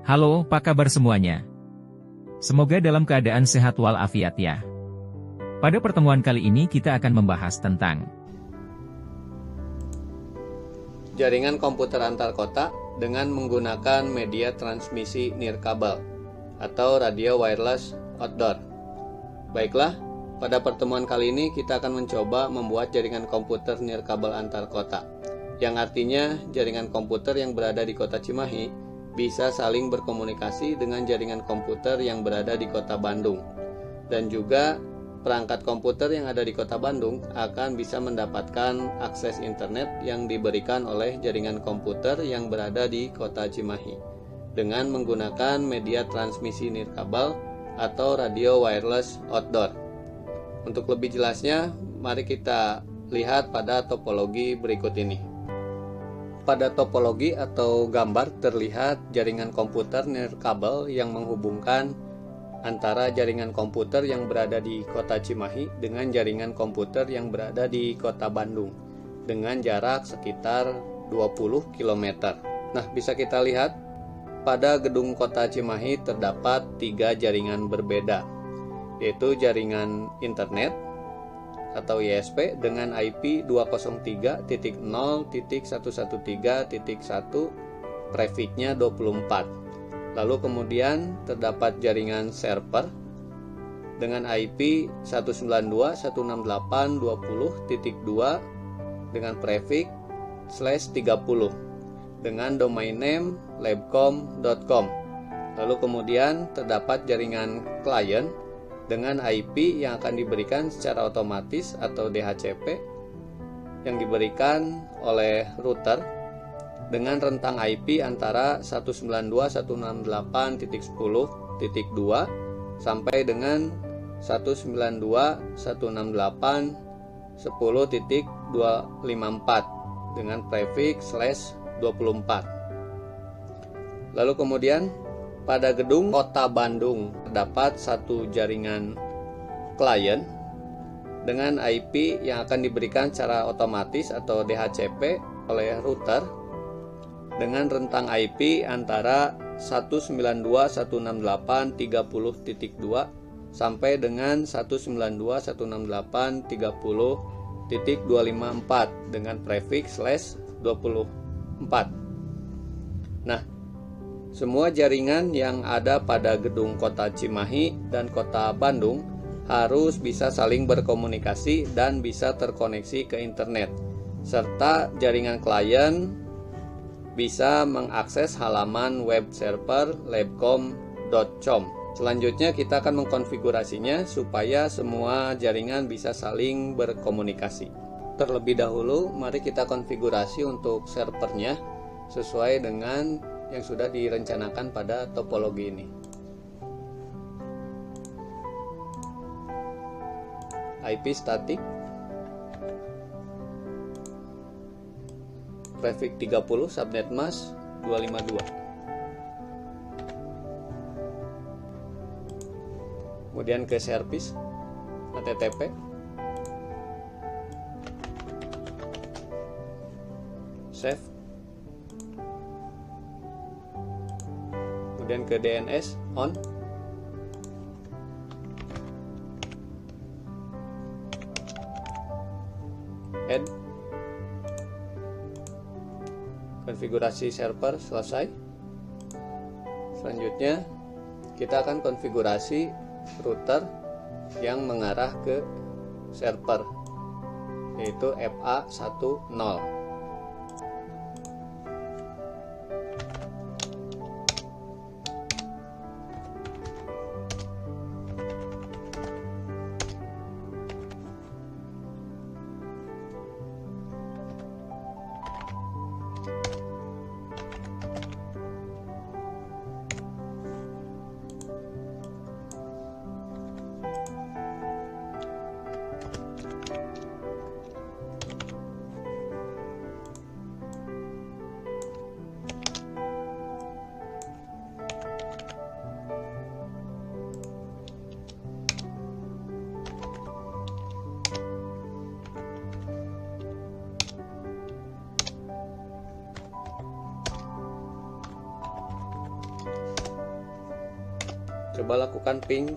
Halo, apa kabar semuanya? Semoga dalam keadaan sehat walafiat ya. Pada pertemuan kali ini kita akan membahas tentang jaringan komputer antar kota dengan menggunakan media transmisi nirkabel atau radio wireless outdoor. Baiklah, pada pertemuan kali ini kita akan mencoba membuat jaringan komputer nirkabel antar kota, yang artinya jaringan komputer yang berada di kota Cimahi bisa saling berkomunikasi dengan jaringan komputer yang berada di kota Bandung. Dan juga perangkat komputer yang ada di kota Bandung akan bisa mendapatkan akses internet yang diberikan oleh jaringan komputer yang berada di kota Cimahi dengan menggunakan media transmisi nirkabel atau radio wireless outdoor. Untuk lebih jelasnya, mari kita lihat pada topologi berikut ini. Pada topologi atau gambar terlihat jaringan komputer nirkabel yang menghubungkan antara jaringan komputer yang berada di kota Cimahi dengan jaringan komputer yang berada di kota Bandung dengan jarak sekitar 20 km. Nah, bisa kita lihat pada gedung kota Cimahi terdapat 3 jaringan berbeda, yaitu jaringan internet atau ISP dengan IP 203.0.113.1, prefixnya 24. Lalu kemudian terdapat jaringan server dengan IP 192.168.20.2 dengan prefix /30 dengan domain name labcom.com. Lalu kemudian terdapat jaringan klien dengan IP yang akan diberikan secara otomatis atau DHCP yang diberikan oleh router dengan rentang IP antara 192.168.10.2 sampai dengan 192.168.10.254 dengan prefix /24. Lalu kemudian pada gedung kota Bandung terdapat satu jaringan klien dengan IP yang akan diberikan secara otomatis atau DHCP oleh router dengan rentang IP antara 192.168.30.2 sampai dengan 192.168.30.254 dengan prefix /24. Nah, semua jaringan yang ada pada gedung kota Cimahi dan kota Bandung harus bisa saling berkomunikasi dan bisa terkoneksi ke internet, serta jaringan klien bisa mengakses halaman web server labcom.com. Selanjutnya kita akan mengkonfigurasinya supaya semua jaringan bisa saling berkomunikasi. Terlebih dahulu, mari kita konfigurasi untuk servernya sesuai dengan yang sudah direncanakan pada topologi ini. IP statik, prefix 30, subnet mask 252. Kemudian ke service HTTP, save, kemudian ke DNS on, add, konfigurasi server selesai. Selanjutnya kita akan konfigurasi router yang mengarah ke server, yaitu FA10. Coba lakukan ping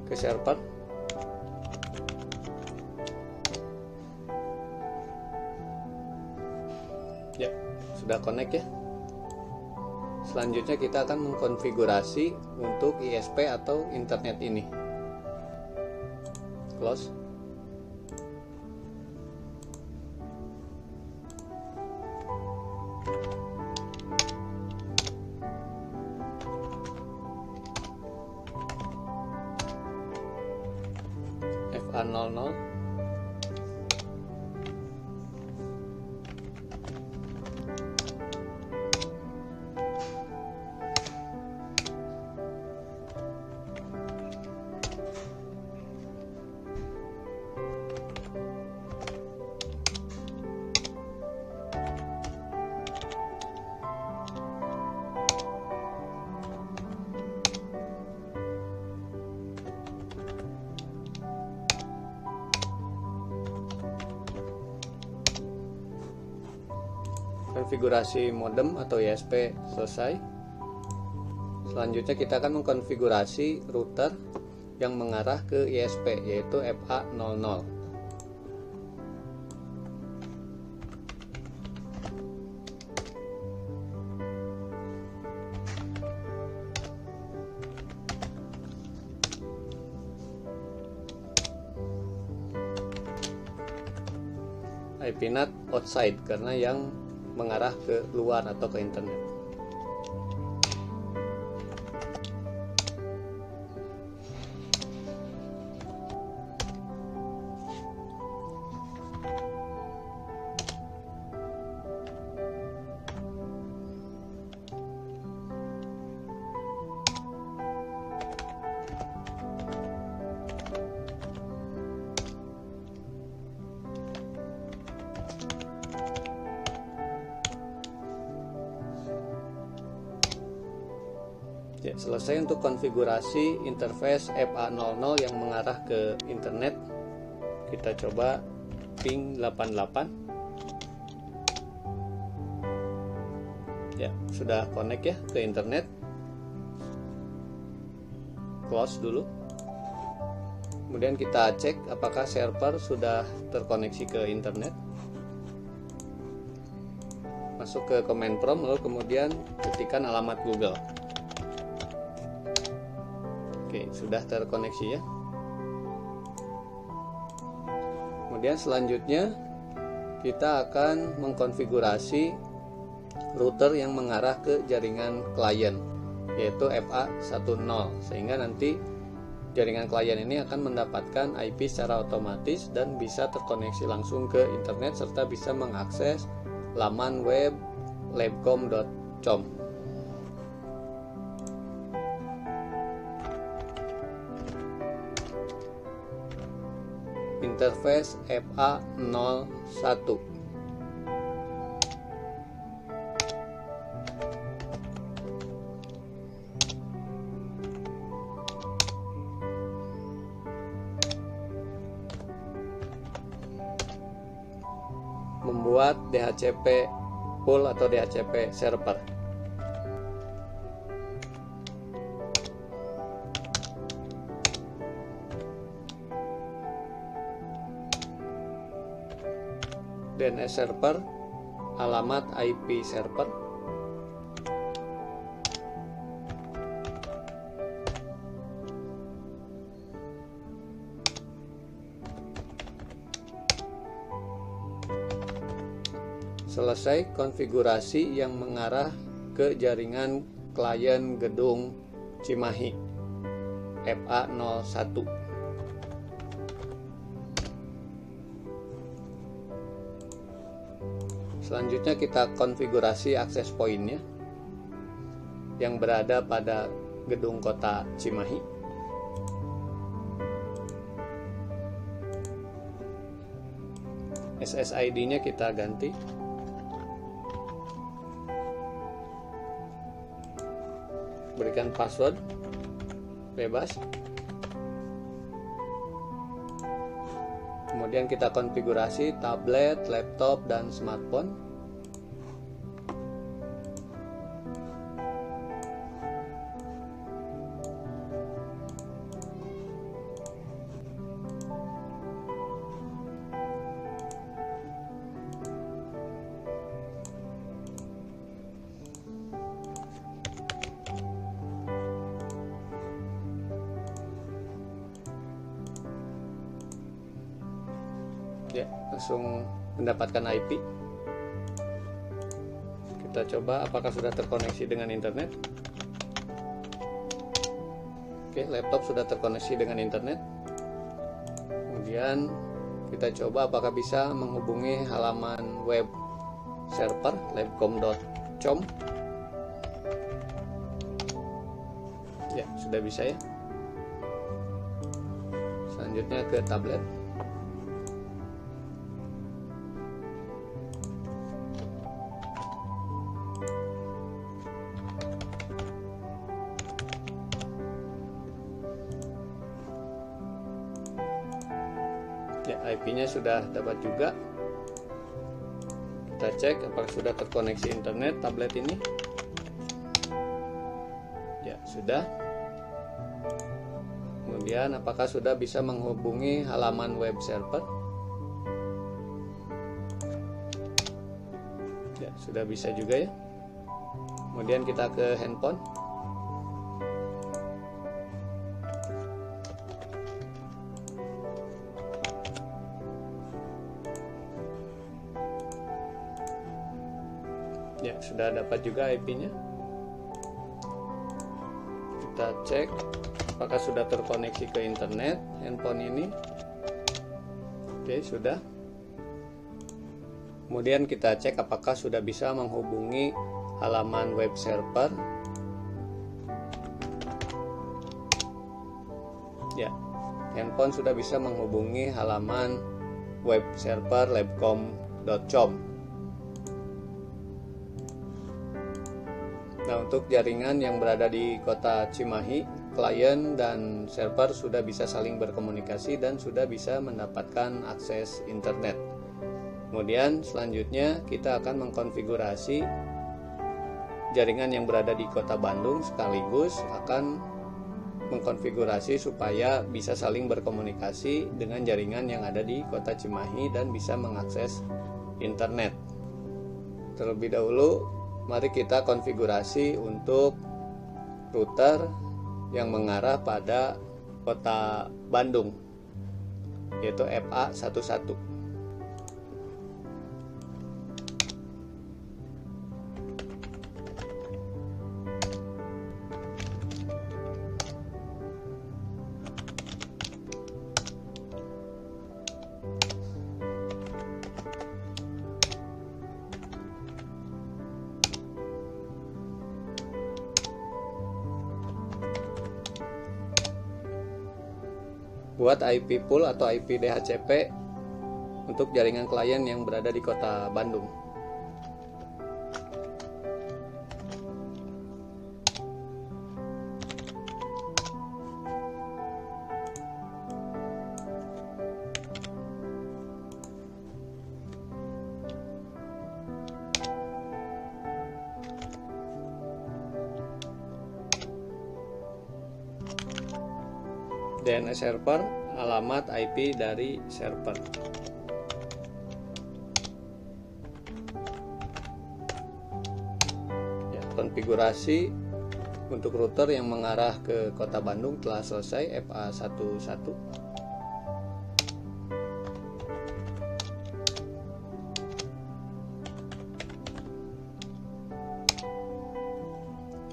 ke server. Ya, sudah connect ya. Selanjutnya kita akan mengkonfigurasi untuk ISP atau internet ini. Close. FA00. Konfigurasi modem atau ISP selesai. Selanjutnya kita akan mengkonfigurasi router yang mengarah ke ISP, yaitu FA00. IP NAT outside karena yang mengarah ke luar atau ke internet. Ya, selesai untuk konfigurasi interface FA00 yang mengarah ke internet. Kita coba ping 88. Ya, sudah connect ya ke internet. Close dulu. Kemudian kita cek apakah server sudah terkoneksi ke internet. Masuk ke command prompt lalu kemudian ketikkan alamat Google. Oke, sudah terkoneksi ya. Kemudian selanjutnya kita akan mengkonfigurasi router yang mengarah ke jaringan klien, yaitu FA10, sehingga nanti jaringan klien ini akan mendapatkan IP secara otomatis dan bisa terkoneksi langsung ke internet serta bisa mengakses laman web labcom.com. Interface FA01. Membuat DHCP pool atau DHCP server. DNS server, alamat IP server, selesai konfigurasi yang mengarah ke jaringan klien gedung Cimahi FA01. Selanjutnya kita konfigurasi akses pointnya yang berada pada gedung kota Cimahi. SSID-nya kita ganti. Berikan password bebas. Kemudian kita konfigurasi tablet, laptop, dan smartphone. Ya, langsung mendapatkan IP. Kita coba apakah sudah terkoneksi dengan internet. Oke, laptop sudah terkoneksi dengan internet. Kemudian kita coba apakah bisa menghubungi halaman web server labcom.com. Ya, sudah bisa ya. Selanjutnya ke tablet. Ya, IP-nya sudah dapat juga. Kita cek apakah sudah terkoneksi internet tablet ini. Ya, sudah. Kemudian apakah sudah bisa menghubungi halaman web server? Ya, sudah bisa juga ya. Kemudian kita ke handphone. Ya, sudah dapat juga IP-nya. Kita cek apakah sudah terkoneksi ke internet handphone ini. Oke, sudah. Kemudian kita cek apakah sudah bisa menghubungi halaman web server. Ya, handphone sudah bisa menghubungi halaman web server labcom.com. Nah, untuk jaringan yang berada di kota Cimahi, klien dan server sudah bisa saling berkomunikasi dan sudah bisa mendapatkan akses internet. Kemudian selanjutnya kita akan mengkonfigurasi jaringan yang berada di kota Bandung, sekaligus akan mengkonfigurasi supaya bisa saling berkomunikasi dengan jaringan yang ada di kota Cimahi dan bisa mengakses internet. Terlebih dahulu, mari kita konfigurasi untuk router yang mengarah pada kota Bandung, yaitu FA11. Buat IP pool atau IP DHCP untuk jaringan klien yang berada di kota Bandung. DNS server, alamat IP dari server. Ya, konfigurasi untuk router yang mengarah ke kota Bandung telah selesai, FA11.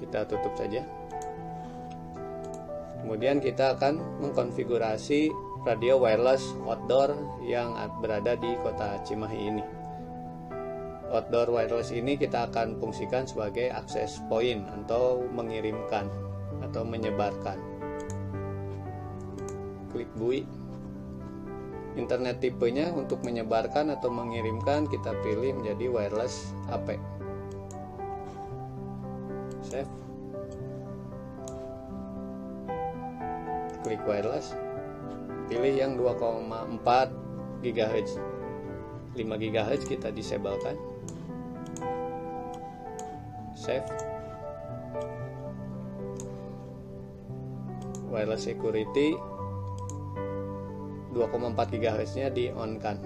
Kita tutup saja. Kemudian kita akan mengkonfigurasi radio wireless outdoor yang berada di kota Cimahi ini. Outdoor wireless ini kita akan fungsikan sebagai access point atau mengirimkan atau menyebarkan. Klik bui. Internet tipenya untuk menyebarkan atau mengirimkan kita pilih menjadi wireless AP. Save. Klik wireless, pilih yang 2,4 GHz. 5 GHz kita disablekan. Save. Wireless security 2,4 GHz nya di on kan.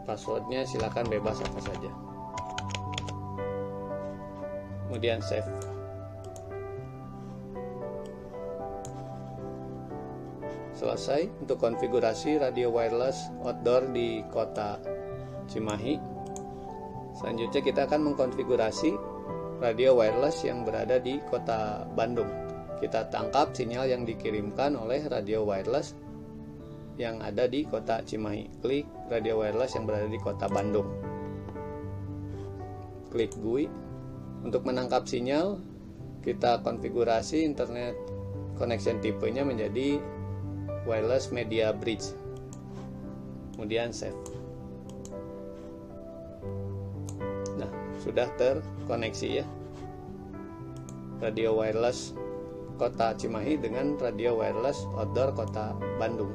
Passwordnya silakan bebas apa saja. Kemudian save. selesai untuk konfigurasi radio wireless outdoor di kota Cimahi. Selanjutnya kita akan mengkonfigurasi radio wireless yang berada di kota Bandung. Kita tangkap sinyal yang dikirimkan oleh radio wireless yang ada di kota Cimahi. Klik radio wireless yang berada di kota Bandung. Klik GUI. Untuk menangkap sinyal, kita konfigurasi internet connection tipenya menjadi wireless media bridge. Kemudian save. Nah, sudah terkoneksi ya. Radio wireless kota Cimahi dengan radio wireless outdoor kota Bandung.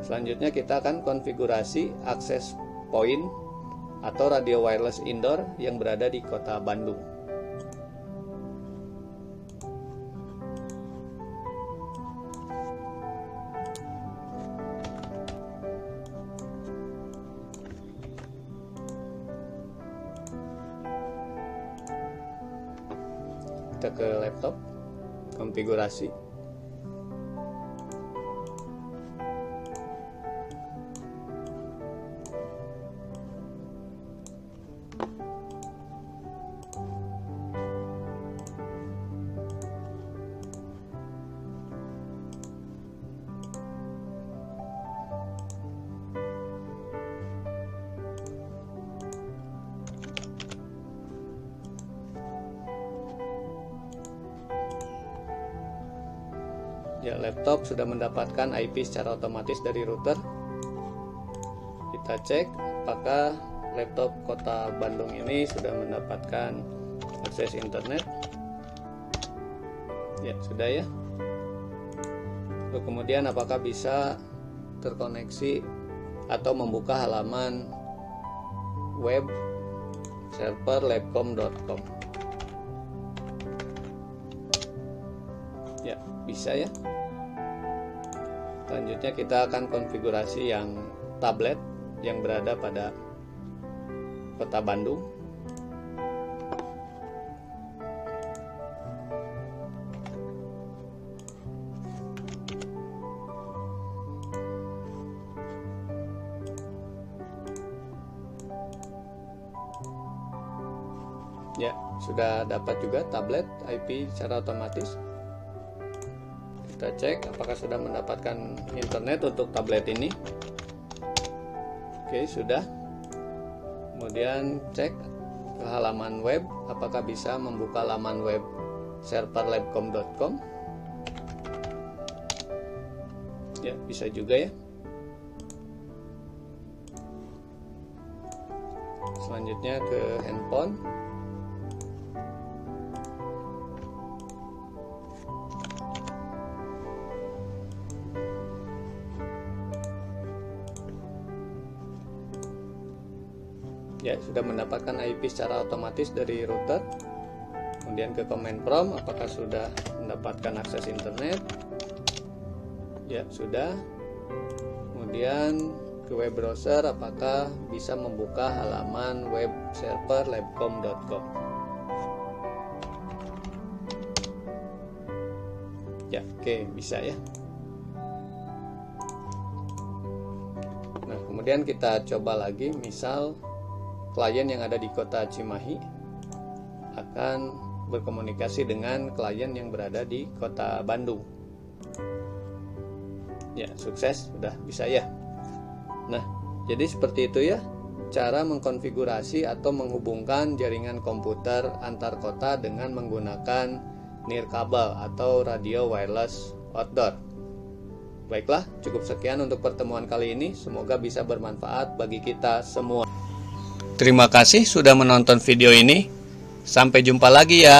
Selanjutnya kita akan konfigurasi akses point atau radio wireless indoor yang berada di kota Bandung. Kita ke laptop, konfigurasi. Ya, laptop sudah mendapatkan IP secara otomatis dari router. Kita cek apakah laptop kota Bandung ini sudah mendapatkan akses internet. Ya, sudah ya. Lalu kemudian apakah bisa terkoneksi atau membuka halaman web server labcom.com. Ya, bisa ya. Selanjutnya kita akan konfigurasi yang tablet yang berada pada kota Bandung. Ya, sudah dapat juga tablet IP secara otomatis. Kita cek apakah sudah mendapatkan internet untuk tablet ini. Oke, sudah. Kemudian cek ke halaman web apakah bisa membuka laman web server labcom.com. Ya, bisa juga ya. Selanjutnya ke handphone. Ya, sudah mendapatkan IP secara otomatis dari router. Kemudian ke command prompt apakah sudah mendapatkan akses internet. Ya, sudah. Kemudian ke web browser apakah bisa membuka halaman web server labcom.com. Ya, oke, bisa ya. Nah, kemudian kita coba lagi, misal klien yang ada di kota Cimahi akan berkomunikasi dengan klien yang berada di kota Bandung. Ya, sukses, sudah bisa ya. Nah, jadi seperti itu ya cara mengkonfigurasi atau menghubungkan jaringan komputer antar kota dengan menggunakan nirkabel atau radio wireless outdoor. Baiklah, cukup sekian untuk pertemuan kali ini. Semoga bisa bermanfaat bagi kita semua. Terima kasih sudah menonton video ini. Sampai jumpa lagi ya.